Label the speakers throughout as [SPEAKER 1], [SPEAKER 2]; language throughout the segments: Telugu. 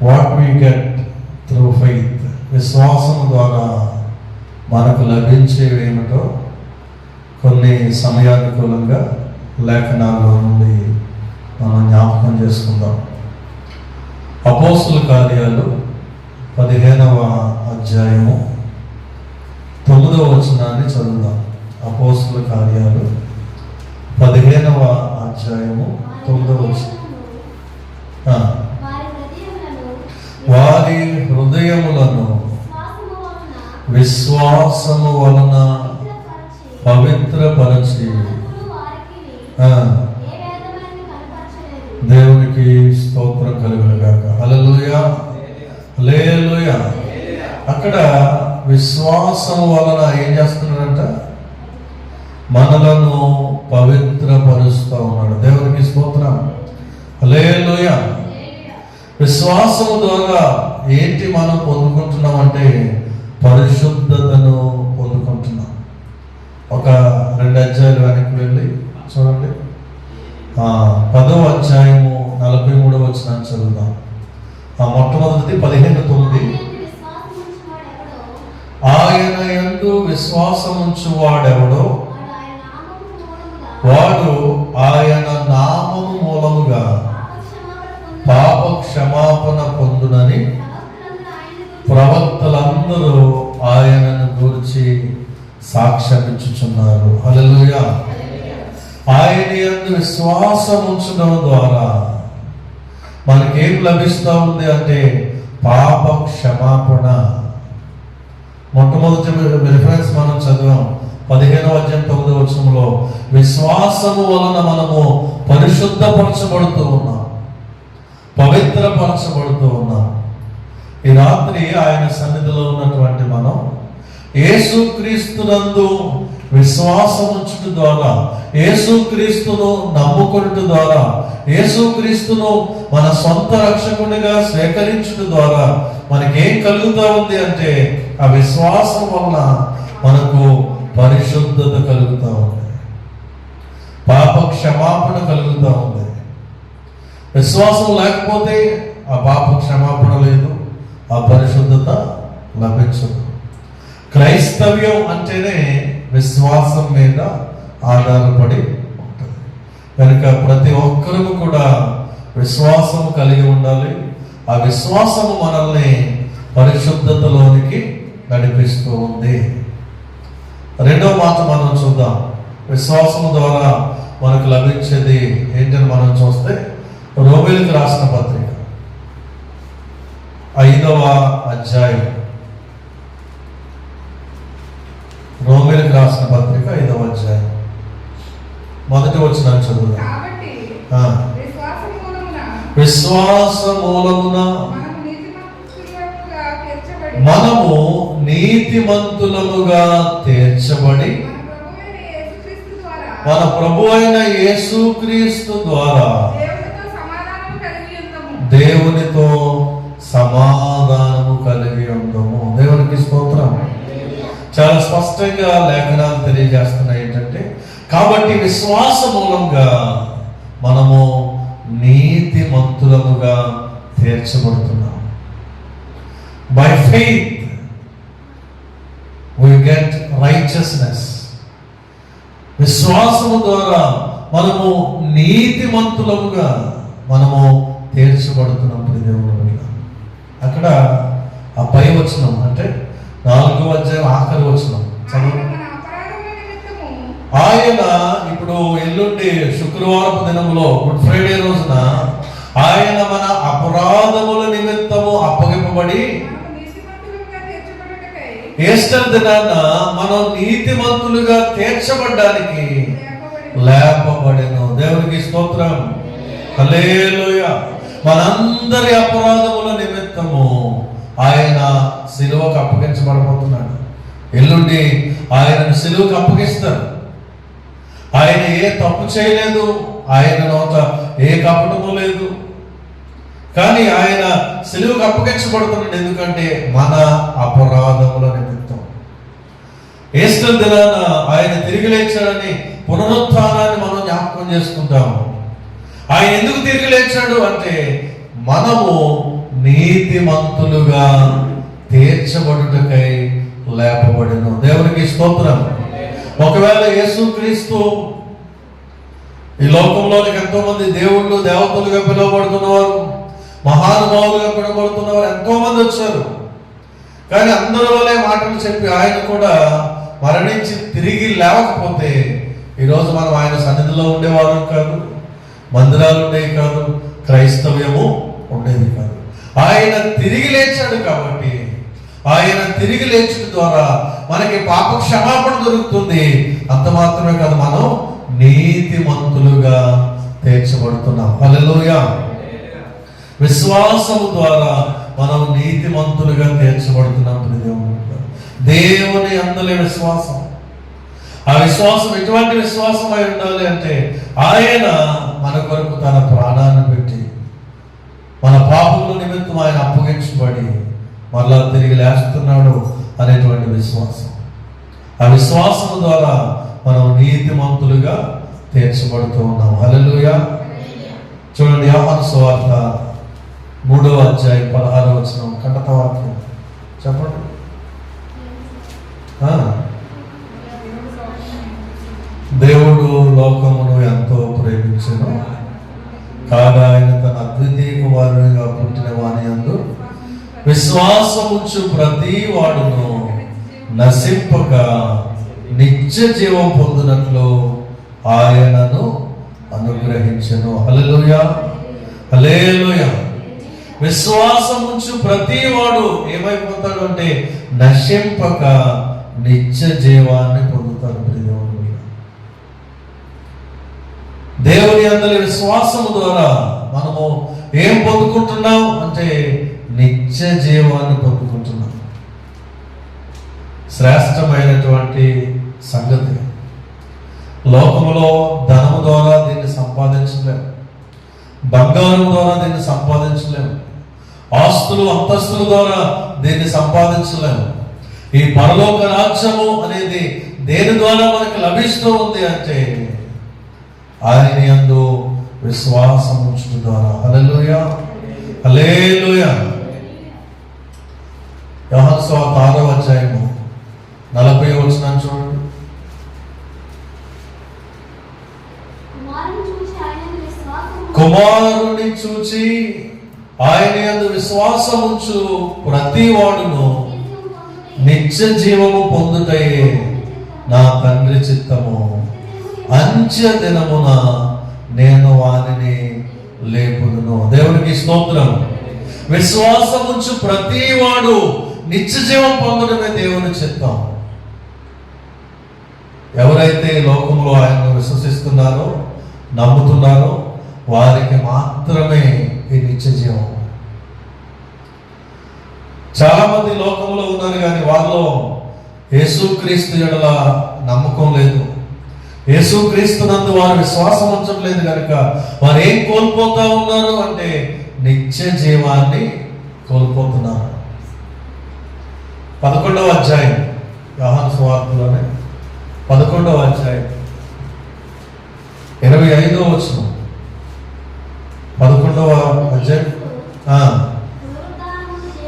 [SPEAKER 1] What we get through faith, విశ్వాసం ద్వారా మనకు లభించేవి ఏమిటో కొన్ని సమయానుకూలంగా లేఖనాల్లో నుండి మనం జ్ఞాపకం చేసుకుందాం. అపోస్తుల కార్యాలు 15వ అధ్యాయము 9వ వచనాన్ని చదువుదాం. అపోస్తుల కార్యాలు 15వ అధ్యాయము 9వ వచనం. వారి హృదయములను విశ్వాసము వలన పవిత్రపరచి దేవునికి స్తోత్రం కలుగునుగాక. హల్లెలూయా, హల్లెలూయా. అక్కడ విశ్వాసం వలన ఏం చేస్తున్నాడంట? మనలను పవిత్రపరుస్తూ ఉన్నాడు. దేవునికి స్తోత్రం, హల్లెలూయా. విశ్వాసం ద్వారా ఏంటి మనం పొందుకుంటున్నాం అంటే పరిశుద్ధతను పొందుకుంటున్నాం. ఒక 2 అధ్యాయాలు వెనక్కి వెళ్ళి చూడండి. 10వ అధ్యాయము 43వ వచనాన్ని చదువుదాం. మొట్టమొదటిది 15:9. ఆయన యందు విశ్వాసముంచువాడెవడో వాడు ఆయన నామము మూలముగా పాప క్షమాపణ పొందునని ప్రవక్తలందరూ ఆయనను గురించి సాక్ష్యమిచ్చుచున్నారు. హల్లెలూయా. ఆయన యందు విశ్వాసం ఉంచడం ద్వారా మనకేం లభిస్తూ ఉంది అంటే పాప క్షమాపణ. మొట్టమొదటి రిఫరెన్స్ మనం చదివాం 15వ అధ్యాయం 9వ వచనంలో, విశ్వాసము వలన మనము పరిశుద్ధపరచబడుతూ ఉన్నాం, పవిత్రపరచబడుతూ ఉన్నాం. ఈ రాత్రి ఆయన సన్నిధిలో ఉన్నటువంటి మనం యేసుక్రీస్తునందు విశ్వాసం ఉంచుట ద్వారా, యేసుక్రీస్తును నమ్ముకొనుట ద్వారా, యేసుక్రీస్తును మన సొంత రక్షకునిగా స్వీకరించుట ద్వారా మనకేం కలుగుతూ ఉంది అంటే ఆ విశ్వాసం వలన మనకు పరిశుద్ధత కలుగుతూ ఉంది, పాప క్షమాపణ కలుగుతూ ఉంది. విశ్వాసం లేకపోతే ఆ పాప క్షమాపణ లేదు, ఆ పరిశుద్ధత లభించదు. క్రైస్తవ్యం అంటేనే విశ్వాసం మీద ఆధారపడి ఉంటుంది. కనుక ప్రతి ఒక్కరూ కూడా విశ్వాసం కలిగి ఉండాలి. ఆ విశ్వాసము మనల్ని పరిశుద్ధతలోనికి నడిపిస్తూ ఉంది. రెండవ మాట మనం చూద్దాం. విశ్వాసము ద్వారా మనకు లభించేది ఏంటని మనం చూస్తే రోమీయులకు రాసిన పత్రిక 5వ అధ్యాయం, రోమీయులకు రాసిన పత్రిక 5వ అధ్యాయం 1వ వచనం చదువుదాం. విశ్వాస మూలమున మనము నీతిమంతులముగా తీర్చబడి మన ప్రభు అయిన యేసుక్రీస్తు ద్వారా దేవునితో సమాధానము కలిగి ఉందము. దేవునికి స్తోత్రం. చాలా స్పష్టంగా లేఖనాలు తెలియజేస్తున్నాయి ఏంటంటే, కాబట్టి విశ్వాస మూలంగా మనము నీతిమంతులముగా తీర్చబడుతున్నాం. By faith we get righteousness. విశ్వాసము ద్వారా మనము నీతిమంతులముగా మనము తీర్చబడుతున్నప్పుడు దేవుడు అక్కడ ఆ పై వచనం అంటే 4వ అధ్యాయం ఆఖరి వచనం చదువు. ఆయన ఇప్పుడు ఎల్లుండి శుక్రవారపు దినములో గుడ్ ఫ్రైడే రోజున ఆయన మన అపరాధముల నిమిత్తము అప్పగింపబడి ఈస్టర్ దినాన మనం నీతిమంతులుగా తీర్చబడ్డానికి లేపబడెను. దేవునికి స్తోత్రం, హల్లెలూయా. మనందరి అపరాధముల నిమిత్తము ఆయన సిలువకు అప్పగించబడబోతున్నాడు. ఎల్లుండి ఆయనను సిలువకు అప్పగిస్తారు. ఆయన ఏ తప్పు చేయలేదు, ఆయన నోట ఏ కపటము లేదు, కానీ ఆయన సిలువకు అప్పగించబడుతున్నాడు. ఎందుకంటే మన అపరాధముల నిమిత్తం. ఈస్టర్ దినాన ఆయన తిరిగి లేచాడని పునరుత్థానాన్ని మనం జ్ఞాపకం చేసుకుంటాము. ఆయన ఎందుకు తిరిగి లేచాడు అంటే మనము నీతిమంతులుగా తీర్చబడుటకై లేపబడెను. దేవునికి స్తోత్రం. ఒకవేళ యేసుక్రీస్తు ఈ లోకంలోనికి ఎంతో మంది దేవుళ్ళు దేవతలుగా పిలువబడుతున్నవారు, మహానుభావులుగా పిలువబడుతున్నవారు ఎంతో మంది వచ్చారు. కానీ అందరి వల్లే మాటలు చెప్పి ఆయన కూడా మరణించి తిరిగి లేవకపోతే ఈరోజు మనం ఆయన సన్నిధిలో ఉండేవారు కాదు, మందిరాలు ఉండేవి కాదు, క్రైస్తవ్యము ఉండేది కాదు. ఆయన తిరిగి లేచాడు కాబట్టి, ఆయన తిరిగి లేచిన ద్వారా మనకి పాప క్షమాపణ దొరుకుతుంది. అంత మాత్రమే కాదు, మనం నీతిమంతులుగా తీర్చబడుతున్నాం. హల్లెలూయా. విశ్వాసము ద్వారా మనం నీతిమంతులుగా తీర్చబడుతున్నాం. దేవుని అందులే విశ్వాసం. ఆ విశ్వాసం ఎటువంటి విశ్వాసం అయి ఉండాలి అంటే, ఆయన మన కొరకు తన ప్రాణాన్ని పెట్టి మన పాపముల నిమిత్తం ఆయన అప్పగించబడి మరలా తిరిగి లేస్తున్నాడు అనేటువంటి విశ్వాసం. ఆ విశ్వాసం ద్వారా మనం నీతిమంతులుగా తీర్చబడుతూ ఉన్నాం. హల్లెలూయా. చూడండి, యోహాను సువార్త 3వ అధ్యాయం 16వ వచనం కంటత వాక్యం చెప్పండి. దేవుడు లోకమును ఎంతో ప్రేమించెను, కాగా ఆయన తన అద్వితీయ కుమారునిగా పుట్టిన వాని యందు విశ్వాసముంచు ప్రతి వాడును నశింపక నిత్య జీవం పొందినట్లు ఆయనను అనుగ్రహించెను. హల్లెలూయా, హల్లెలూయా. విశ్వాసముంచు ప్రతి వాడు ఏమైపోతాడు అంటే నశింపక నిత్య జీవాన్ని పొందుతాడు. దేవుని అందరి విశ్వాసము ద్వారా మనము ఏం పొందుకుంటున్నాం అంటే నిత్య జీవాన్ని పొందుకుంటున్నాం. శ్రేష్టమైనటువంటి సంగతి. లోకములో ధనము ద్వారా దీన్ని సంపాదించలేము, బంగారం ద్వారా దీన్ని సంపాదించలేము, ఆస్తులు అంతస్తుల ద్వారా దీన్ని సంపాదించలేము. ఈ పరలోక రాజ్యము అనేది దేని ద్వారా మనకు లభిస్తూ ఉంది అంటే ఆయన యందు విశ్వాసం ఉంచడం ద్వారా. హల్లెలూయా, హల్లెలూయా. యోహాను సువార్త 6వ అధ్యాయము 40వ వచనం చూడండి. కుమారుని చూచి ఆయన యందు విశ్వాసం ఉంచు ప్రతి వాడును నిత్య జీవము పొందుటయే నా తండ్రి చిత్తము, అంత్య దినమున నేను వానిని లేపుదును. దేవునికి స్తోత్రం. విశ్వాసముంచు ప్రతి వాడు నిత్య జీవం పొందడమే దేవుని చిత్తం. ఎవరైతే లోకంలో ఆయనను విశ్వసిస్తున్నారో, నమ్ముతున్నారో వారికి మాత్రమే ఈ నిత్య జీవం. చాలా మంది లోకంలో ఉన్నారు కానీ వారిలో యేసుక్రీస్తు యెడల నమ్మకం లేదు, యేసుక్రీస్తునందు వారు విశ్వాసం ఉంచట్లేదు కనుక వారు ఏం కోల్పోతా ఉన్నారు అంటే నిత్య జీవాన్ని కోల్పోతున్నారు. 11వ అధ్యాయం యోహాను సువార్తలోనే 11వ అధ్యాయం 25వ వచనం. 11వ అధ్యాయం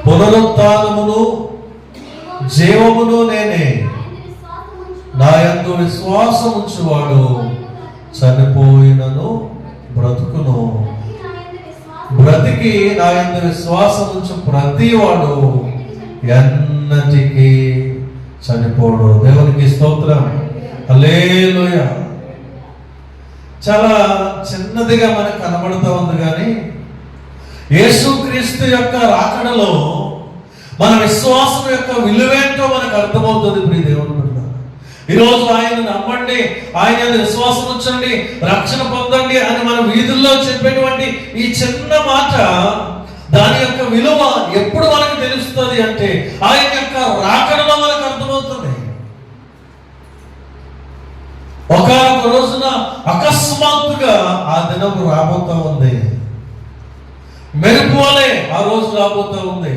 [SPEAKER 1] పునరుత్థానమును జీవమును నేనే, నా యందు విశ్వాసం ఉంచువాడు చనిపోయినను బ్రతుకును, బ్రతికి నా యందు విశ్వాసం ఉంచు ప్రతి వాడు ఎన్నటికీ చనిపోడు. దేవునికి స్తోత్రం. హల్లెలూయా. చాలా చిన్నదిగా మనకు కనబడుతూ ఉంది కానీ యేసుక్రీస్తు యొక్క రాకడలో మన విశ్వాసం యొక్క విలువేంటో మనకు అర్థమవుతుంది. ప్రియ దేవుని బిడ్డ, ఈరోజు ఆయన నమ్మండి, ఆయన విశ్వాసం ఉంచండి, రక్షణ పొందండి అని మన వీధుల్లో చెప్పేటువంటి ఈ చిన్న మాట, దాని యొక్క విలువ ఎప్పుడు మనకు తెలుస్తుంది అంటే ఆయన యొక్క రాకడలో మనకు అర్థమవుతుంది. ఒకానొక రోజున అకస్మాత్తుగా ఆ దినం రాబోతా ఉంది. మెరుపు వలె ఆ రోజు రాబోతా ఉంది.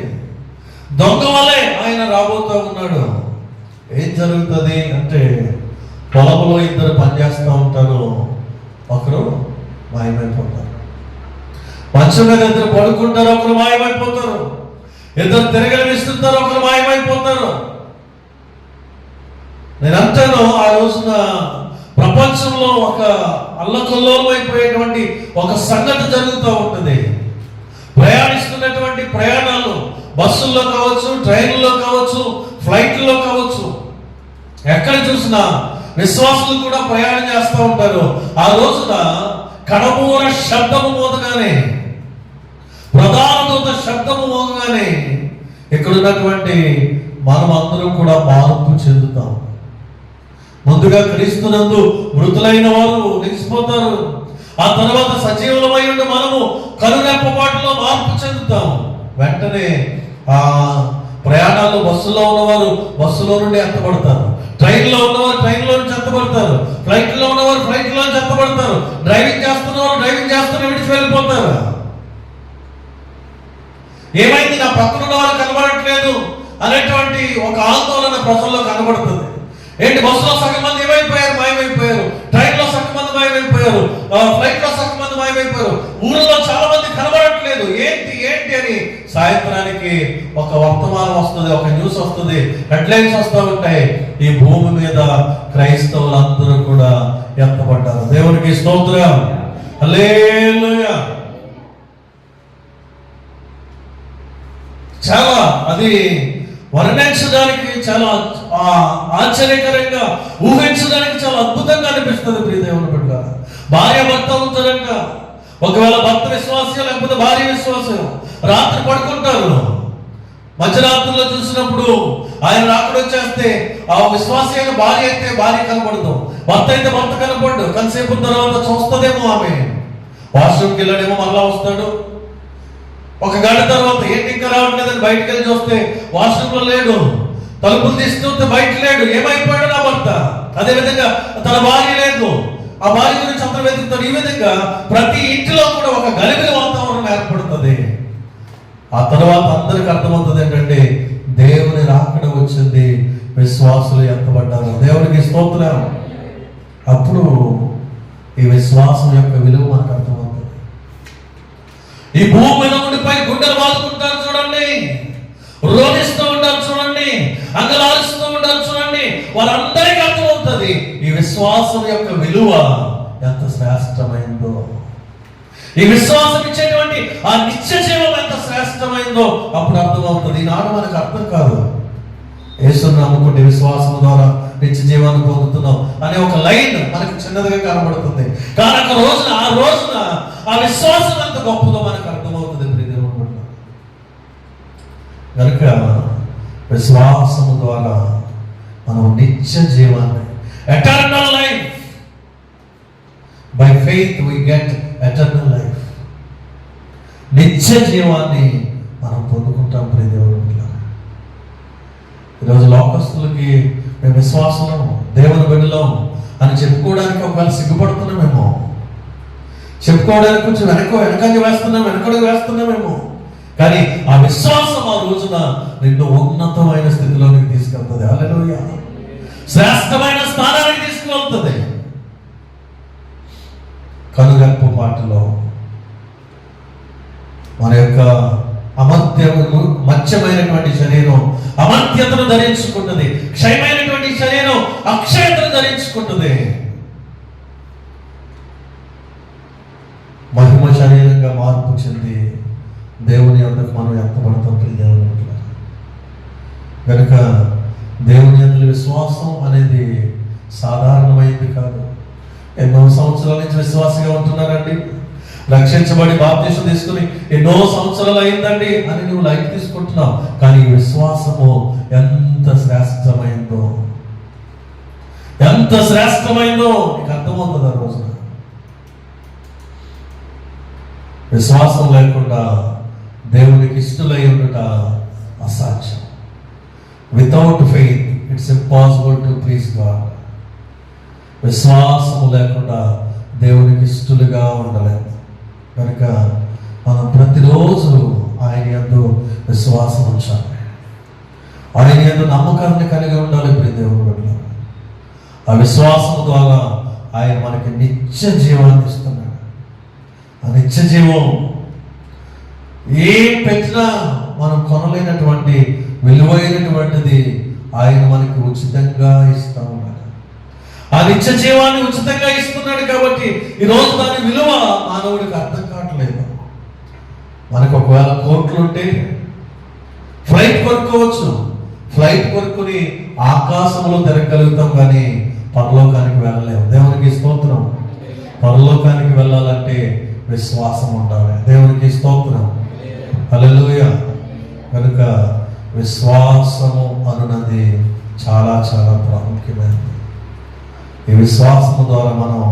[SPEAKER 1] దొంగ వలె ఆయన రాబోతా ఉన్నాడు. ఏం జరుగుతుంది అంటే పొలంలో ఇద్దరు పనిచేస్తూ ఉంటారు, ఒకరు మాయమైపోతారు. మంచం మీద ఇద్దరు పడుకుంటారు, ఒకరు మాయమైపోతారు. ఇద్దరు తిరగలు విస్తుంటారు, ఒకరు మాయమైపోతారు. నేను అంటాను, ఆ రోజున ప్రపంచంలో ఒక అల్లకల్లోలమైపోయేటువంటి ఒక సంగతి జరుగుతూ ఉంటుంది. ప్రయాణిస్తున్నటువంటి ప్రయాణాలు బస్సుల్లో కావచ్చు, ట్రైన్లో కావచ్చు, ఫ్లైట్లో కావచ్చు, ఎక్కడ చూసినా విశ్వాసులు కూడా ప్రయాణం చేస్తూ ఉంటారు. ఆ రోజున కడమూర శబ్దము మోదగానే, ప్రధాన దూత శబ్దము మోదగానే ఇక్కడ ఉన్నటువంటి మనం అందరం కూడా మార్పు చెందుతాం. ముందుగా క్రీస్తునందు మృతులైన వారు నిలిచిపోతారు. ఆ తర్వాత సజీవులమై ఉండి మనము కనురెప్పపాటులో మార్పు చెందుతాం. వెంటనే ఆ ప్రయాణాల్లో బస్సులో ఉన్నవారు బస్సులో నుండి ఎత్తబడతారు, ట్రైన్లో ఉన్నవారు ట్రైన్లో నుంచి ఎత్తబడతారు, ఫ్లైట్లో ఉన్నవారు ఫ్లైట్లో నుంచి ఎత్తబడతారు, డ్రైవింగ్ చేస్తున్నవారు డ్రైవింగ్ చేస్తున్న విడిచి వెళ్ళిపోతారు. ఏమైంది, నా పక్కన ఉన్న వాళ్ళు కనబడట్లేదు అనేటువంటి ఒక ఆందోళన ప్రజల్లో కనబడుతుంది. ఏంటి, బస్సులో సగం మంది ఏమైపోయారు, మాయమైపోయారు, ట్రైన్లో సగం మంది మాయమైపోయారు, ఫ్లైట్లో సగం మంది మాయమైపోయారు, ఊళ్ళో చాలా మంది కనబడట్లేదు, ఏంటి ఏంటి అని సాయంత్రానికి ఒక వర్తమానం వస్తుంది, ఒక న్యూస్ వస్తుంది, హెడ్లైన్స్ వస్తూ ఉంటాయి. ఈ భూమి మీద క్రైస్తవులందరూ కూడా ఎత్తబడ్డారు. దేవునికి స్తోత్రం, హల్లెలూయా. చాలా అది వర్ణించడానికి చాలా ఆశ్చర్యకరంగా, ఊహించడానికి చాలా అద్భుతంగా అనిపిస్తుంది. ప్రియ దేవుని బిడ్డ, భార్య భర్త ఉంటారంట. ఒకవేళ భర్త విశ్వాసం లేకపోతే భార్య విశ్వాసం, రాత్రి పడుకుంటారు. మధ్యరాత్రుల్లో చూసినప్పుడు ఆయన రాకడ వచ్చేస్తే ఆ విశ్వాసీ అయిన భార్య అయితే భార్య కనపడదు, భర్త అయితే భర్త కనపడ్డు. కొంతసేపు తర్వాత చూస్తుందేమో, ఆమె వాష్రూమ్కి వెళ్ళాడేమో, మళ్ళా వస్తాడు. ఒక గంట తర్వాత ఏంటి ఇంకా రావట్లేదని బయటకు వెళ్ళి చూస్తే వాష్రూమ్లో లేడు, తలుపులు తీస్తుంటే బయట లేడు. ఏమైపోయాడు నా భర్త? అదేవిధంగా తన భార్య లేదు, ఆ భార్య గురించి అందరూ వెతుకుతాడు. ఈ విధంగా ప్రతి ఇంటిలో కూడా ఒక గలిబిలి వాతావరణం ఏర్పడుతుంది. ఆ తర్వాత అందరికి అర్థమవుతుంది ఏంటంటే దేవుని రాకడ వచ్చింది, విశ్వాసులు ఎత్తబడ్డారు. దేవునికి స్తోత్రం. అప్పుడు ఈ విశ్వాసం యొక్క విలువ మనకు అర్థమవుతుంది. ఈ భూమి మీద ఉండిపై గుండెలు బాదుకుంటారు చూడండి, రోధిస్తూ ఉంటారు చూడండి, అంగలారుస్తూ ఉంటారు చూడండి, వారందరికీ అర్థమవుతుంది ఈ విశ్వాసం యొక్క విలువ ఎంత శ్రేష్టమైందో, ఈ విశ్వాసం ఇచ్చేటువంటి ఆ నిత్య జీవం ఎంత శ్రేష్టమైందో అప్పుడు అర్థమవుతుంది. ఈనాడు మనకు అర్థం కాదు. యేసుని నమ్ముకుంటే విశ్వాసం ద్వారా నిత్య జీవాన్ని పొందుతున్నాం అనే ఒక లైన్ మనకు చిన్నదిగా కనబడుతుంది. కానీ ఆ రోజున ఆ విశ్వాసం ఎంత గొప్పదో మనకు అర్థమవుతుంది. కనుక విశ్వాసము ద్వారా మనం నిత్య జీవాన్ని, eternal life, by faith we get eternal life, నిత్య జీవాన్ని మనం పొందుకుంటాం. ప్రియ దేవుని బిడ్డలారా, ఈరోజు లోకస్తులకి మేము విశ్వాసం, దేవుని బిడ్డలం అని చెప్పుకోవడానికి ఒకవేళ సిగ్గుపడుతున్నామేమో, చెప్పుకోవడానికి కొంచెం వెనకంజ వేస్తున్నామేమో. కానీ ఆ విశ్వాసం ఆ రోజున నిన్ను ఉన్నతమైన స్థితిలోనికి తీసుకెళ్తుంది. హల్లెలూయా. శ్రేష్టమైన స్థానానికి తీసుకువెళ్తుంది. కనుగొప్ప పాటలో మన యొక్క మత్స్యమైనటువంటి శరీరం అమర్త్యతను ధరించుకుంటుంది, క్షయమైనటువంటి శరీరం అక్షయతను ధరించుకుంటుంది. మహిమ శరీరంగా మార్పు చెంది దేవుని యొద్దకు మనం ఎత్తబడతాం. దేవుని కనుక దేవుని యందు విశ్వాసం అనేది సాధారణమైంది కాదు. ఎన్నో సంవత్సరాల నుంచి విశ్వాసంగా ఉంటున్నారండి, రక్షించబడి బాప్తిసం తీసుకుని ఎన్నో సంవత్సరాలు అయిందండి అని నువ్వు లైట్ తీసుకుంటున్నావు. కానీ విశ్వాసము ఎంత శ్రేష్టమైందో, ఎంత శ్రేష్టమైందో నీకు అర్థమవుతుంది. ఆ రోజున విశ్వాసం లేకుండా దేవునికి ఇష్టలై ఉండుట అసాధ్యం. Without faith it's impossible to please God. విశ్వాసము లేకుండా దేవునికి ఇష్టలుగా ఉండలేము. కనుక మనం ప్రతిరోజు ఆయన యందు విశ్వాసం ఉంచాలి, ఆయన యందు నమ్మకాన్ని కలిగి ఉండాలి. ప్రియ దేవుని బిడ్డలారా, ఆ విశ్వాసం ద్వారా ఆయన మనకి నిత్య జీవాన్ని ఇస్తున్నాడు. ఆ నిత్య జీవం ఏం పెట్టినా మనం కొనలేనటువంటి విలువైనటువంటిది ఆయన మనకి ఉచితంగా ఇస్తా ఉన్నాడు. ఆ నిత్య జీవాన్ని ఉచితంగా ఇస్తున్నాడు కాబట్టి ఈరోజు దాని విలువ మానవుడికి అర్థం కావట్లేదు. మనకు ఒకవేళ కోట్లు ఉంటే ఫ్లైట్ కొనుక్కోవచ్చు, ఫ్లైట్ కొనుక్కుని ఆకాశంలో తిరగలుగుతాం, కానీ పరలోకానికి వెళ్ళలేము. దేవునికి స్తోత్రం. పరలోకానికి వెళ్ళాలంటే విశ్వాసం ఉండాలి. దేవునికి స్తోత్రం. హల్లెలూయా. కనుక విశ్వాసము అనున్నది చాలా చాలా ప్రాముఖ్యమైనది. ఈ విశ్వాసము ద్వారా మనం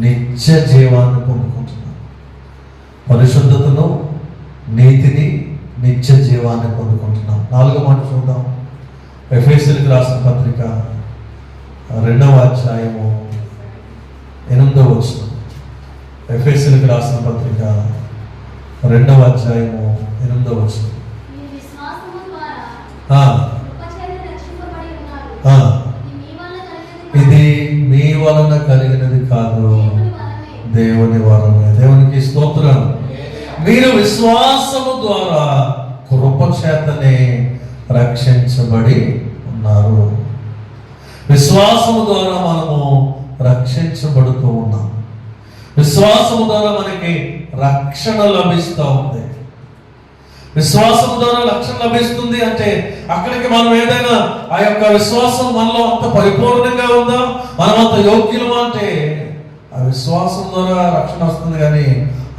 [SPEAKER 1] నిత్య జీవాన్ని పొందుకుంటున్నాం. పరిశుద్ధతను, నీతిని, నిత్య జీవాన్ని పొందుకుంటున్నాం. 4వ మాట చూద్దాం. ఎఫెసీయులకు రాసిన పత్రిక 2వ అధ్యాయము 8వ వచనం. ఎఫెసీయులకు రాసిన పత్రిక 2వ అధ్యాయము 8వ వచనం. ఇది మీ వలన కలిగినది కాదు, దేవుని వరమే. దేవునికి స్తోత్రం. మీరు విశ్వాసము ద్వారా కృప చేతనే రక్షించబడి ఉన్నారు. విశ్వాసము ద్వారా మనము రక్షించబడుతూ ఉన్నాం. విశ్వాసము ద్వారా మనకి రక్షణ లభిస్తూ ఉంది. విశ్వాసం ద్వారా రక్షణ లభిస్తుంది అంటే అక్కడికి మనం ఏదైనా ఆ యొక్క విశ్వాసం మనలో అంత పరిపూర్ణంగా ఉందా, మనం అంత యోగ్యులమా అంటే ఆ విశ్వాసం ద్వారా రక్షణ వస్తుంది, కానీ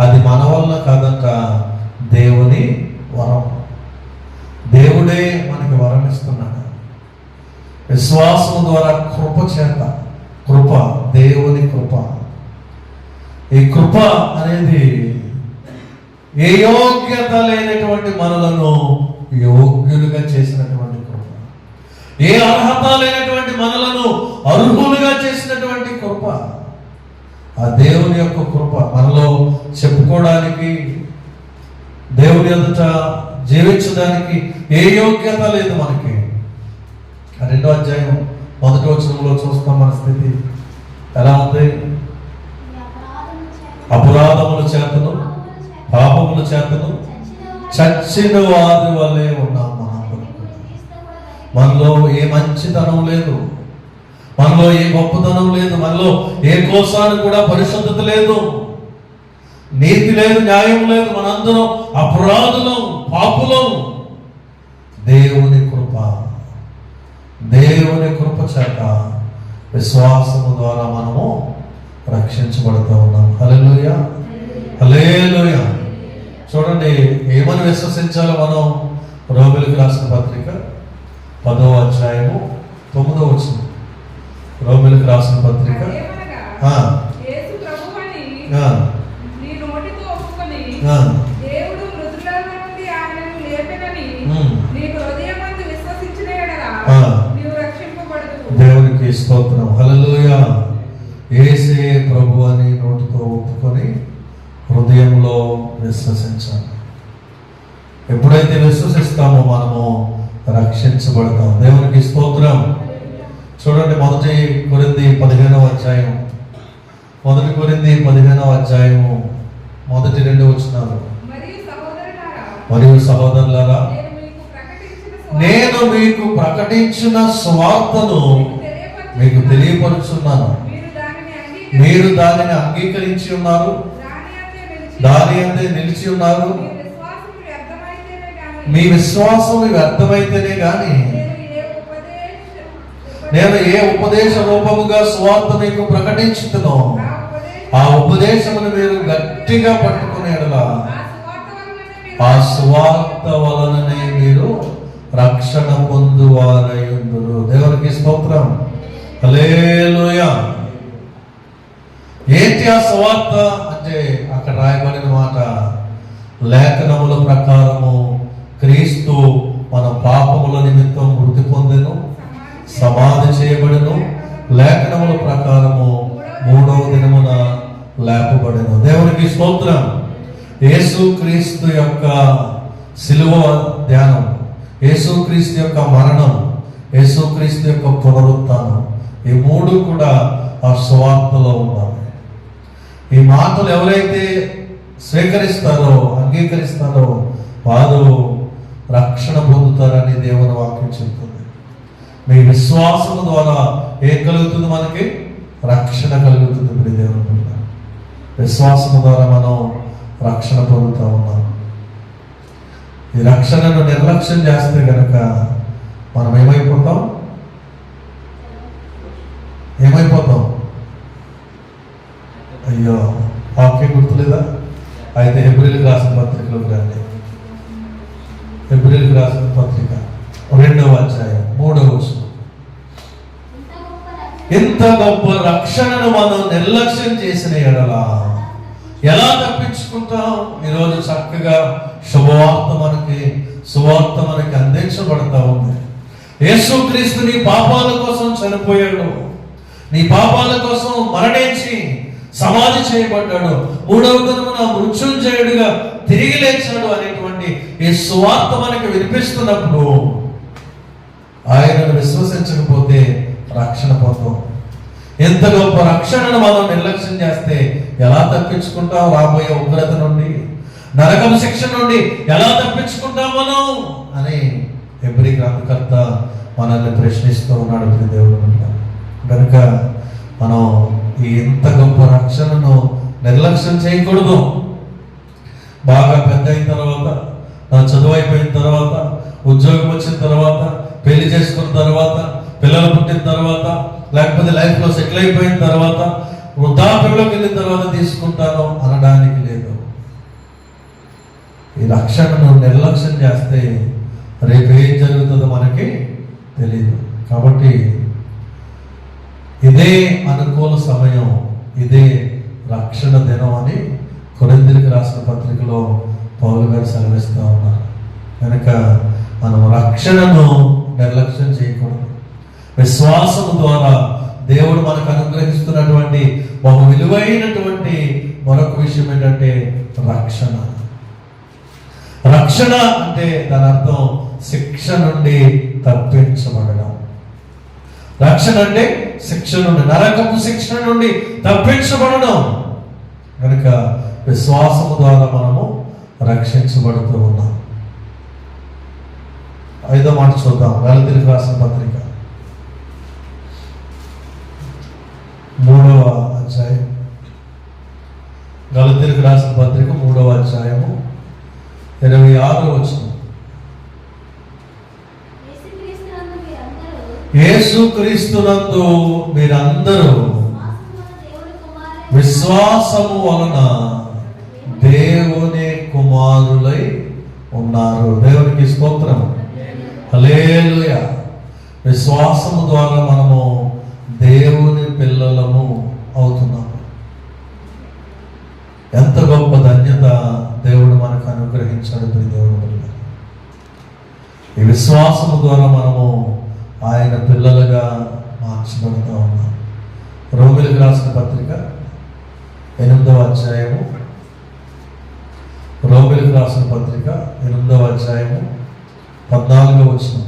[SPEAKER 1] అది మన వల్ల కాదంట, దేవుని వరం. దేవుడే మనకి వరం ఇస్తున్నాడు. విశ్వాసం ద్వారా కృప చేత, కృప, దేవుని కృప. ఈ కృప అనేది ఏ యోగ్యత లేనటువంటి మనలను యోగ్యులుగా చేసినటువంటి కృప, ఏ అర్హత లేనటువంటి మనలను అర్హులుగా చేసినటువంటి కృప. ఆ దేవుని యొక్క కృప మనలో చెప్పుకోవడానికి, దేవుని ఎదుట జీవించడానికి ఏ యోగ్యత లేదు మనకి. 2వ అధ్యాయం 1వ వచనంలో చూస్తాం మన స్థితి ఎలా ఉంది. అపరాధముల చేతను, పాపముల చేతను చచ్చిన వారి వల్లే ఉన్నాం. మనలో ఏ మంచితనం లేదు, మనలో ఏ గొప్పతనం లేదు, మనలో ఏ కోసానికి కూడా పరిశుద్ధత లేదు, నీతి లేదు, న్యాయం లేదు. మనందరం అపరాధులం, పాపులం. దేవుని కృప, దేవుని కృప చేత విశ్వాసము ద్వారా మనము రక్షించబడుతూ ఉన్నాం. హల్లెలూయా, హల్లెలూయా. చూడండి ఏమని విశ్వసించాలో మనం. రోమీయులకు రాసిన పత్రిక 10వ అధ్యాయము 9వ వచనం. రోమీయులకు రాసిన పత్రిక దేవునికి స్తోత్రం. హల్లెలూయా. యేసే ప్రభు అని నోటితో ఒప్పుకొని హృదయంలో విశ్వసించాలి. ఎప్పుడైతే విశ్వసిస్తామో మనము రక్షించబడతాం. దేవునికి స్తోత్రం. చూడండి 1 కొరింథీ 15వ అధ్యాయం, 1 కొరింథీ 15వ అధ్యాయము 1-2 వచనాలు. మరియు సహోదరులారా, నేను మీకు ప్రకటించిన సువార్తను మీకు తెలియపరుచున్నాను. మీరు దానిని అంగీకరించి ఉన్నారు, దాని అందే నిలిచి ఉన్నారు. మీ విశ్వాసం వ్యర్థమైతేనే గాని నేను ఏ ఉపదేశ రూపముగా సువార్త మీకు ప్రకటించుతున్నో ఆ ఉపదేశమును మీరు గట్టిగా పట్టుకునే ఆ సువార్త వలననే మీరు రక్షణ పొందువారయుందురు. దేవునికి స్తోత్రం. హల్లెలూయా. ఏంటి ఆ సువార్త అంటే అక్కడ రాయబడిన మాట, లేఖనముల ప్రకారము క్రీస్తు మన పాపముల నిమిత్తం మృతి పొందెను, సమాధి చేయబడెను, లేఖనముల ప్రకారము 3వ దినమున లేపబడెను. దేవునికి స్తోత్రం. యేసుక్రీస్తు యొక్క శిలువ ధ్యానం, యేసుక్రీస్తు యొక్క మరణం, యేసుక్రీస్తు యొక్క పునరుత్థానం, ఈ 3 కూడా ఆ సువార్తలో ఉండాలి. ఈ మాటలు ఎవరైతే స్వీకరిస్తారో, అంగీకరిస్తారో వారు రక్షణ పొందుతారని దేవుని వాక్యం చెబుతుంది. మీ విశ్వాసము ద్వారా ఏం కలుగుతుంది? మనకి రక్షణ కలుగుతుంది. ఇప్పుడు దేవుని బిడ్డ, విశ్వాసము ద్వారా మనం రక్షణ పొందుతూ ఉన్నాం. ఈ రక్షణను నిర్లక్ష్యం చేస్తే కనుక మనం ఏమైపోతాం? అయ్యో, వాక్యం గుర్తులేదా? అయితే హెబ్రీయులకు రాసిన పత్రికలోకి రండి. హెబ్రీయులకు రాసిన పత్రిక 2వ అధ్యాయం 3వ వచనం. ఇంత గొప్ప రక్షణను మనం నిర్లక్ష్యం చేసిన ఎడల ఎలా తప్పించుకుంటాం? ఈరోజు చక్కగా సువార్త మనకి అందించబడతా ఉంది. యేసుక్రీస్తు నీ పాపాల కోసం చనిపోయాడు, నీ పాపాల కోసం మరణించి సమాధి చేయబడ్డాడు, 3వ దినమున మృత్యుంజయుడిగా తిరిగి లేచాడు అనేటువంటి ఈ సువార్త మనకి వినిపిస్తున్నప్పుడు ఆయనను విశ్వసించకపోతే రక్షణ పొందాం. ఎంత గొప్ప రక్షణను మనం నిర్లక్ష్యం చేస్తే ఎలా తప్పించుకుంటాం? రాబోయే ఉగ్రత నుండి, నరకం శిక్ష నుండి ఎలా తప్పించుకుంటాం మనం అని హెబ్రీ గ్రంథకర్త మనల్ని ప్రశ్నిస్తూ ఉన్నాడు. దేవుడు కనుక మనం ఈ ఇంత గొప్ప రక్షణను నిర్లక్ష్యం చేయకూడదు. బాగా పెద్ద అయిన తర్వాత, చదువు అయిపోయిన తర్వాత, ఉద్యోగం వచ్చిన తర్వాత, పెళ్లి చేసుకున్న తర్వాత, పిల్లలు పుట్టిన తర్వాత, లేకపోతే లైఫ్లో సెటిల్ అయిపోయిన తర్వాత, వృద్ధాప్యంలోకి వెళ్ళిన తర్వాత తీసుకుంటాను అనడానికి లేదు. ఈ రక్షణను నిర్లక్ష్యం చేస్తే రేపు ఏం జరుగుతుందో మనకి తెలియదు. కాబట్టి ఇదే అనుకూల సమయం, ఇదే రక్షణ దినం అని కొరింథీయులకు రాసిన పత్రికలో పౌలు గారు సెలవిస్తూ ఉన్నారు. కనుక మనం రక్షణను నిర్లక్ష్యం చేయకూడదు. విశ్వాసము ద్వారా దేవుడు మనకు అనుగ్రహిస్తున్నటువంటి బహు విలువైనటువంటి మరొక విషయం ఏంటంటే రక్షణ. రక్షణ అంటే దాని అర్థం శిక్ష నుండి తప్పించబడడం. రక్షణ అంటే శిక్ష నుండి, నరకపు శిక్ష నుండి తప్పించబడడం. కనుక విశ్వాసము ద్వారా మనము రక్షించబడుతూ ఉన్నాం. 5వ మాట చూద్దాం. గలతీయులకు రాసిన పత్రిక 3వ అధ్యాయం. గలతీయులకు రాసిన పత్రిక 3వ అధ్యాయము 26వ వచనం. యేసుక్రీస్తునందు మీరందరూ విశ్వాసము వలన దేవుని కుమారులై ఉన్నారు. దేవునికి స్తోత్రం, హల్లెలూయా. విశ్వాసము ద్వారా మనము దేవుని పిల్లలము అవుతున్నాము. ఎంత గొప్ప ధన్యత దేవుడు మనకు అనుగ్రహించాడు. దేవుడు ఈ విశ్వాసము ద్వారా మనము ఆయన పిల్లలుగా మార్చబడుతూ ఉన్నాం. రోమీయులకు రాసిన పత్రిక 8వ అధ్యాయము. రోమీయులకు రాసిన పత్రిక 8వ అధ్యాయము 14వ వచనం.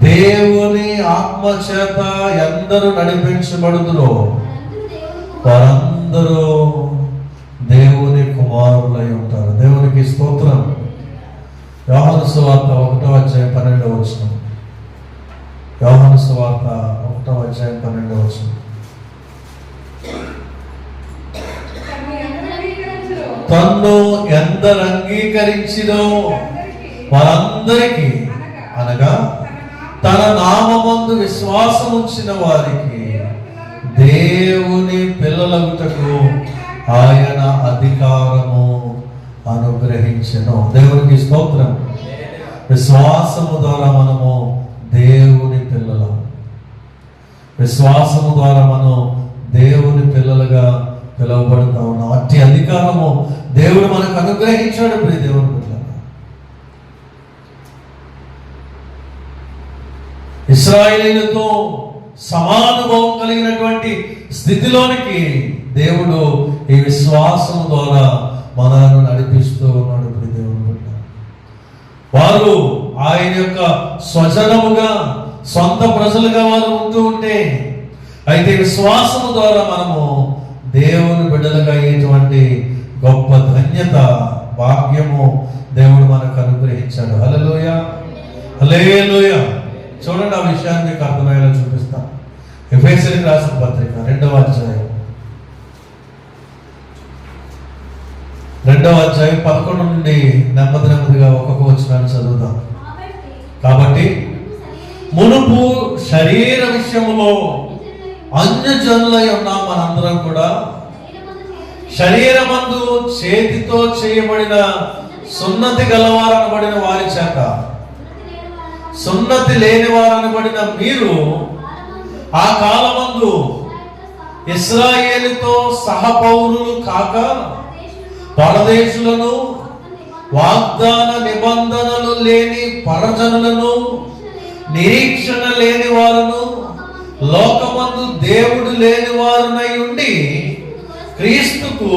[SPEAKER 1] దేవుని ఆత్మ చేత ఎందరూ నడిపించబడుదురో వారందరూ దేవుని కుమారులై ఉంటారు. దేవునికి స్తోత్రం. యోహాను సువార్త 1వ అధ్యాయం 12వ వచనం. యోహాను సువార్త 1వ అధ్యాయం 12వ వచనం. తన్ను ఎందరు అంగీకరించిరో వారందరికీ, అనగా తన నామమందు విశ్వాసం ఉంచిన వారికి దేవుని పిల్లలగుటకు ఆయన అధికారము అనుగ్రహించెను. దేవునికి స్తోత్రం. విశ్వాసము ద్వారా మనము దేవుని పిల్లలం. విశ్వాసము ద్వారా మనం దేవుని పిల్లలుగా పిలువబడుతూ ఉన్నాం. అట్టి అధికారము దేవుడు మనకు అనుగ్రహించాడు. ప్రియ దేవుని పిల్లలు, ఇశ్రాయేలీయులతో సమానుభవం కలిగినటువంటి స్థితిలోనికి దేవుడు ఈ విశ్వాసం ద్వారా మనల్ని నడిపిస్తూ ఉన్నాడు. వారు ఆయన యొక్క స్వజనముగా, సొంత ప్రజలుగా వారు ఉంటూ ఉంటే, అయితే విశ్వాసము ద్వారా మనము దేవుని బిడ్డలుగా అయ్యేటువంటి ధన్యత, భాగ్యము దేవుడు మనకు అనుగ్రహించాడు. హల్లెలూయా, హల్లెలూయా. చూడండి, ఆ విషయాన్ని మీకు అర్థమయ్యేలా చూపిస్తాను. ఎఫెసీయులకు రాసిన పత్రిక 2వ అధ్యాయం 11 నుండి నెమ్మదిగా ఒక్కొక్క వచనాన్ని చదువుదాం. కాబట్టి మునుపు శరీర విషయములో అన్యజనులై ఉన్న మనందరం కూడా శరీరమందు చేతితో చేయబడిన సున్నతి గలవారనబడిన వారి చేత సున్నతి లేని వారనబడిన మీరు ఆ కాలమందు ఇశ్రాయేలుతో సహపౌరులు కాక పరదేశులను, వాగ్దాన నిబంధనలు లేని పరజనులను, నిరీక్షణ లేని వారును, లోకమందు దేవుడు లేని వారునై ఉండి క్రీస్తుకు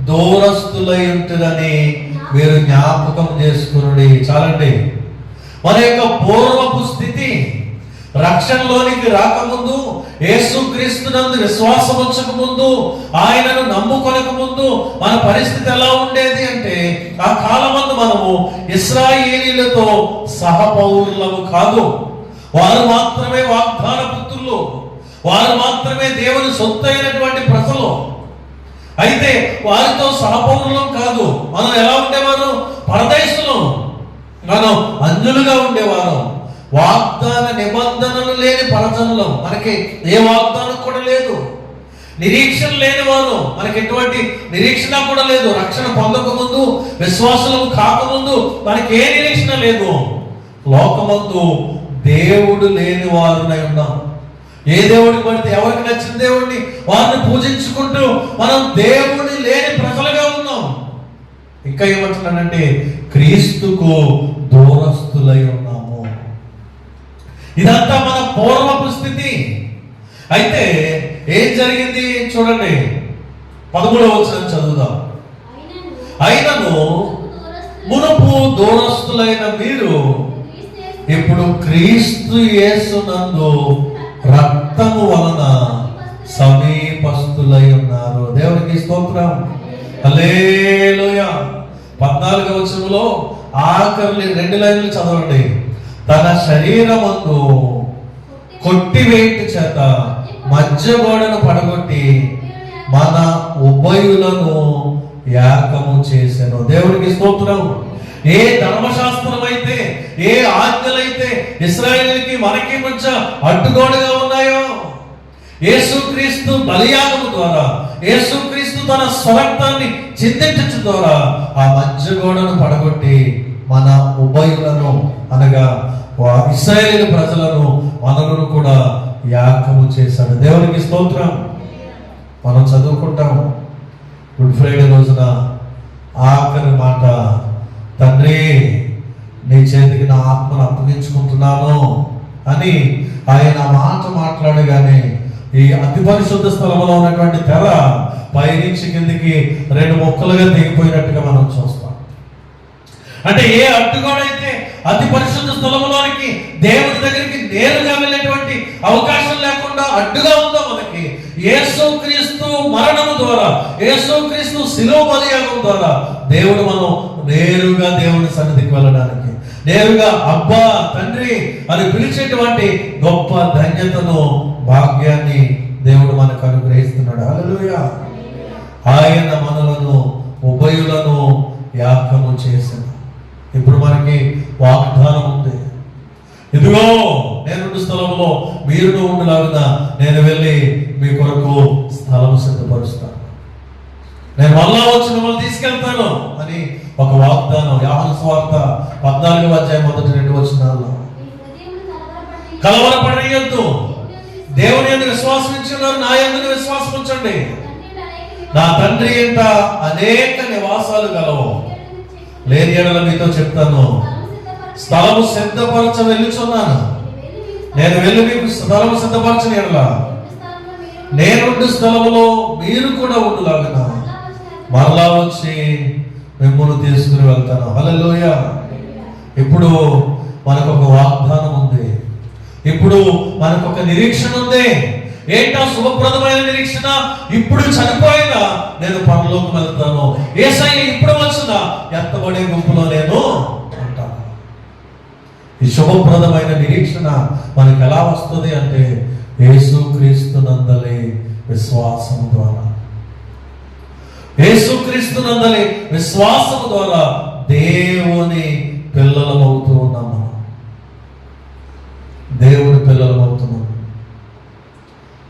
[SPEAKER 1] దూరస్తులై ఉంటుందని మీరు జ్ఞాపకం చేసుకుని. చాలండి. మన యొక్క పూర్వపు స్థితి, రక్షణలోనికి రాకముందు, యేసుక్రీస్తునందు విశ్వాసం ఉంచక ముందు, ఆయనను నమ్ముకొనక ముందు మన పరిస్థితి ఎలా ఉండేది అంటే, ఆ కాలమందు మనము ఇశ్రాయేలీలతో సహపౌరులము కాదు. వారు మాత్రమే వాగ్దాన పుత్రులు, వారు మాత్రమే దేవుని సొత్తు అయినటువంటి ప్రజలు. అయితే వారితో సహపౌరులం కాదు. మనం ఎలా ఉండేవారు? పరదేశులు, మనం అన్యులుగా ఉండేవారు. వాగ్దాన నిబంధనలు లేని పరజనులం, మనకి ఏ వాగ్దానం కూడా లేదు. నిరీక్షణ లేని వారు, మనకి ఎటువంటి నిరీక్షణ కూడా లేదు. రక్షణ పొందకముందు, విశ్వాసులం కాకముందు మనకి ఏ నిరీక్షణ లేదు. లోకమందు దేవుడు లేని వారునై ఉన్నాం. ఏ దేవుడికి పడితే ఎవరికి నచ్చిన దేవుడిని వారిని పూజించుకుంటూ మనం దేవుడి లేని ప్రజలుగా ఉన్నాం. ఇంకా ఏమంటున్నానంటే, క్రీస్తుకు దూరస్తులై ఉన్నాము. ఇదంతా మన పూర్వపు స్థితి. అయితే ఏం జరిగింది చూడండి, 13వ వచనం చదువుదాం. అయినను మునుపు దూరస్తులైన మీరు ఇప్పుడు క్రీస్తు యేసునందు రక్తము వలన సమీపస్తులై ఉన్నారు. దేవునికి స్తోత్రం, హల్లెలూయా. 14వ వచనంలో ఆఖరి 2 లైన్లు చదవండి. తన శరీరమందు కొట్టివేయుట చేత మధ్య గోడను పడగొట్టి మన ఉభయులను ఏకము చేసెను. దేవునికి స్తోత్రం. ఏ ధర్మశాస్త్రం అయితే, ఏ ఆజ్ఞలైతే ఇశ్రాయేలుకి మనకి మధ్య అడ్డుగోడగా ఉన్నాయో, యేసుక్రీస్తు బలియాగము ద్వారా, యేసుక్రీస్తు తన స్వరక్తాన్ని చిందించు ద్వారా ఆ మధ్య గోడను పడగొట్టి మన ఉభయులను, అనగా ఇశ్రాయేలు ప్రజలను, మనలను కూడా యాకము చేశాడు. దేవునికి స్తోత్రం. మనం చదువుకుంటాం గుడ్ ఫ్రైడే రోజున ఆఖరి మాట, తండ్రి నీ చేతికి నా ఆత్మను అప్పగించుకుంటున్నాను అని ఆయన మాట మాట్లాడగానే ఈ అతి పరిశుద్ధ స్థలంలో ఉన్నటువంటి తెర పైనుంచి కిందికి 2 ముక్కలుగా తెగిపోయినట్టుగా మనం చూస్తాం. అంటే ఏ అడ్డుగోడైతే అతి పరిశుద్ధ స్థలంలోనికి దేవుని దగ్గరికి నేరుగా వెళ్ళేటువంటి అవకాశం లేకుండా అడ్డుగా ఉందో మనకి, యేసుక్రీస్తు మరణము ద్వారా, యేసుక్రీస్తు శిలువ బలియాగం ద్వారా దేవుడు మనం నేరుగా దేవుని సన్నిధికి వెళ్ళడానికి, నేరుగా అబ్బా తండ్రి అని పిలిచేటువంటి గొప్ప ధన్యతను, భాగ్యాన్ని దేవుడు మనకు అనుగ్రహిస్తున్నాడు. హల్లెలూయా. ఆయన మనలను ఉభయులను యాకము చేశాడు. ఇప్పుడు మనకి వాగ్దానం ఉంది. ఇదిగో నేను స్థలంలో మీరు ఉండలాగున నేను వెళ్ళి మీ కొరకు స్థలం సిద్ధపరుస్తాను, నేను మళ్ళా వచ్చి మిమ్మల్ని తీసుకెళ్తాను అని ఒక వాగ్దానం. యోహాను సువార్త 14వ అధ్యాయం 1-2 వచనాల్లో, కలవరపడవద్దు, దేవుని యందు విశ్వాసం ఉంచున్నారు, నా యందు విశ్వాసం ఉంచండి. నా తండ్రి ఇంట అనేక నివాసాలు గలవు, లేని ఎడల మీతో చెప్తాను, స్థలము సిద్ధపరచ వెళ్ళుచున్నాను. నేను వెళ్ళి మీకు స్థలము సిద్ధపరచని ఎడల నేనుండు స్థలములో మీరు కూడా ఉండులాగున మరలా వచ్చి మిమ్మల్ని తీసుకుని వెళ్తాను. హల్లెలూయా. ఇప్పుడు మనకు ఒక వాగ్దానం ఉంది, ఇప్పుడు మనకు ఒక నిరీక్షణ ఉంది. ఏంటా శుభప్రదమైన నిరీక్షణ? ఇప్పుడు చనిపోయినా నేను పరలోకం వెళ్తాను, యేసయ్య ఇప్పుడు వచ్చిన ఎత్తబడే గుంపులో నేను ఉంటాను. ఈ శుభప్రదమైన నిరీక్షణ మనకి ఎలా వస్తుంది అంటే యేసుక్రీస్తునందలి విశ్వాసము ద్వారా. యేసుక్రీస్తునందలి విశ్వాసము ద్వారా దేవుని పిల్లలమవుతూ ఉన్నాం. మనం దేవుని పిల్లలమవుతున్నాం.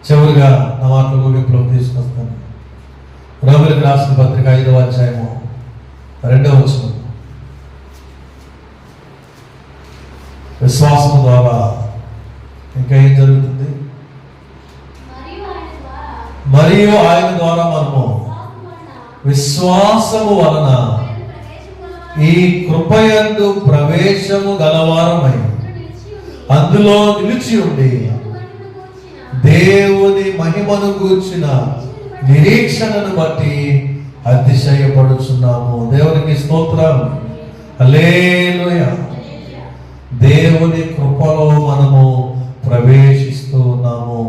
[SPEAKER 1] చివరిగా నా మాటలు ముగింపులోకి తీసుకొస్తాను. రోమీయులకు రాసిన పత్రిక 5వ అధ్యాయము 2వ వచనం. విశ్వాసము ద్వారా ఇంకా ఏం జరుగుతుంది? మరియు ఆయన ద్వారా మనము విశ్వాసము వలన ఈ కృపయందు ప్రవేశము గలవారమై అందులో నిలిచి ఉండి దేవుని మహిమను గూర్చిన నిరీక్షణను బట్టి అతిశయపడుచున్నాము. దేవునికి స్తోత్రం. హల్లెలూయా. దేవుని కృపలో మనము ప్రవేశిస్తూ ఉన్నాము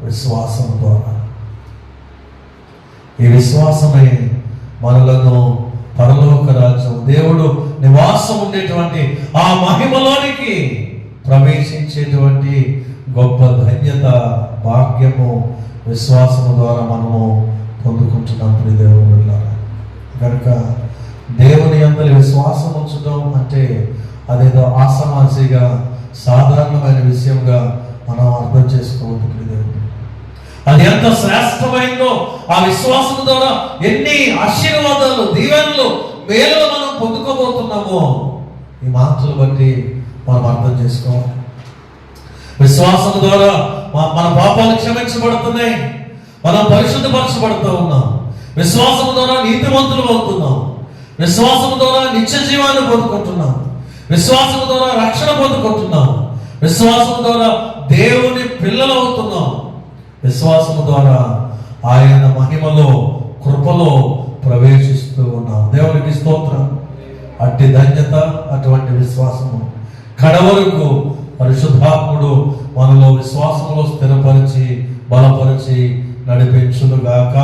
[SPEAKER 1] విశ్వాసం ద్వారా. ఈ విశ్వాసమే మనలను పరలోక రాజ్యం, దేవుడు నివాసం ఉండేటువంటి ఆ మహిమలోనికి ప్రవేశించేటువంటి గొప్ప ధన్యత, భాగ్యము విశ్వాసము ద్వారా మనము పొందుకుంటున్నాం. దేవుని బిడ్డలారా, కనుక దేవుని యందు విశ్వాసం ఉంచడం అంటే అదేదో ఆసమాసిగా సాధారణమైన విషయంగా మనం అర్థం చేసుకోవద్దు. అది ఎంత శ్రేష్టమైందో, ఆ విశ్వాసం ద్వారా ఎన్ని ఆశీర్వాదాలు, దీవెనలు, మేలు మనం పొందుకోబోతున్నామో ఈ మాటలు బట్టి మనం అర్థం చేసుకోవాలి. విశ్వాసం ద్వారా మన పాపాలు క్షమించబడుతున్నాయి, మనం పరిశుద్ధపరచబడుతూ ఉన్నాం. విశ్వాసం ద్వారా నీతిమంతులు అవుతున్నాం. విశ్వాసం ద్వారా నిత్య జీవాన్ని పొందుకుంటున్నాం. విశ్వాసం ద్వారా రక్షణ పొందుకుంటున్నాం. విశ్వాసం ద్వారా దేవుని పిల్లలు అవుతున్నాం. విశ్వాసము ద్వారా ఆయన మహిమలో, కృపలో ప్రవేశిస్తూ ఉన్నాం. దేవునికి స్తోత్రం. అట్టి ధన్యత, అటువంటి విశ్వాసము కడవరకు పరిశుద్ధాత్ముడు మనలో విశ్వాసంలో స్థిరపరిచి, బలపరిచి నడిపించునుగాక.